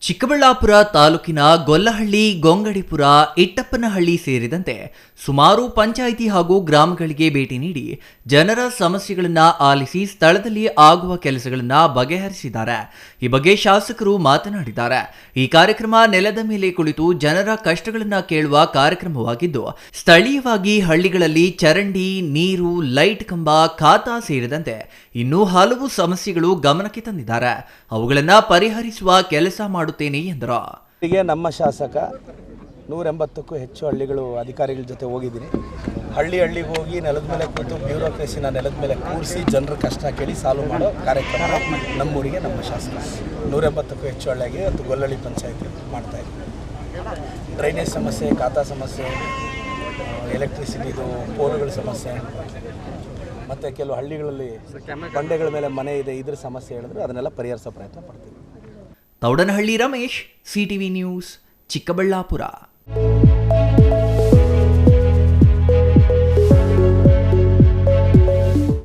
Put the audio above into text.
ಚಿಕ್ಕಬಳ್ಳಾಪುರ ತಾಲೂಕಿನ ಗೊಲ್ಲಹಳ್ಳಿ, ಗೊಂಗಡಿಪುರ, ಇಟ್ಟಪ್ಪನಹಳ್ಳಿ ಸೇರಿದಂತೆ ಸುಮಾರು ಪಂಚಾಯಿತಿ ಹಾಗೂ ಗ್ರಾಮಗಳಿಗೆ ಭೇಟಿ ನೀಡಿ ಜನರ ಸಮಸ್ಯೆಗಳನ್ನು ಆಲಿಸಿ ಸ್ಥಳದಲ್ಲಿ ಆಗುವ ಕೆಲಸಗಳನ್ನು ಬಗೆಹರಿಸಿದ್ದಾರೆ. ಈ ಬಗ್ಗೆ ಶಾಸಕರು ಮಾತನಾಡಿದ್ದಾರೆ. ಈ ಕಾರ್ಯಕ್ರಮ ನೆಲದ ಮೇಲೆ ಕುಳಿತು ಜನರ ಕಷ್ಟಗಳನ್ನು ಕೇಳುವ ಕಾರ್ಯಕ್ರಮವಾಗಿದ್ದು, ಸ್ಥಳೀಯವಾಗಿ ಹಳ್ಳಿಗಳಲ್ಲಿ ಚರಂಡಿ, ನೀರು, ಲೈಟ್ ಕಂಬ, ಖಾತಾ ಸೇರಿದಂತೆ ಇನ್ನೂ ಹಲವು ಸಮಸ್ಯೆಗಳು ಗಮನಕ್ಕೆ ತಂದಿದ್ದಾರೆ. ಅವುಗಳನ್ನು ಪರಿಹರಿಸುವ ಕೆಲಸ ಮಾಡುತ್ತೇನೆ ಎಂದರು. ನಮ್ಮ ಶಾಸಕ 180ಕ್ಕೂ ಹೆಚ್ಚು ಹಳ್ಳಿಗಳು ಅಧಿಕಾರಿಗಳ ಜೊತೆ ಹೋಗಿದ್ದೀನಿ. ಹಳ್ಳಿಗೆ ಹೋಗಿ ನೆಲದ ಮೇಲೆ ಕೂತು ಬ್ಯೂರೋಕ್ರಸಿನ ನೆಲದ ಮೇಲೆ ಕೂರಿಸಿ ಜನರ ಕಷ್ಟ ಕೇಳಿ ಸಾಲ್ವ್ ಮಾಡೋ ಕಾರ್ಯಕ್ರಮ ನಮ್ಮೂರಿಗೆ ನಮ್ಮ ಶಾಸಕ 180ಕ್ಕೂ ಹೆಚ್ಚು ಹಳ್ಳಿಗೆ ಮತ್ತು ಗೊಲ್ಲಹಳ್ಳಿ ಪಂಚಾಯತಿ ಮಾಡ್ತಾಯಿದ್ವಿ. ಡ್ರೈನೇಜ್ ಸಮಸ್ಯೆ, ಖಾತಾ ಸಮಸ್ಯೆ, ಎಲೆಕ್ಟ್ರಿಸಿಟಿದು ಪೋಲ್ಗಳ ಸಮಸ್ಯೆ ಮತ್ತು ಕೆಲವು ಹಳ್ಳಿಗಳಲ್ಲಿ ಬಂಡೆಗಳ ಮೇಲೆ ಮನೆ ಇದೆ, ಇದ್ರ ಸಮಸ್ಯೆ ಹೇಳಿದ್ರೆ ಅದನ್ನೆಲ್ಲ ಪರಿಹರಿಸೋ ಪ್ರಯತ್ನ ಪಡ್ತೀವಿ. Thoudanahalli Ramesh, CTV news, Chikkaballapur.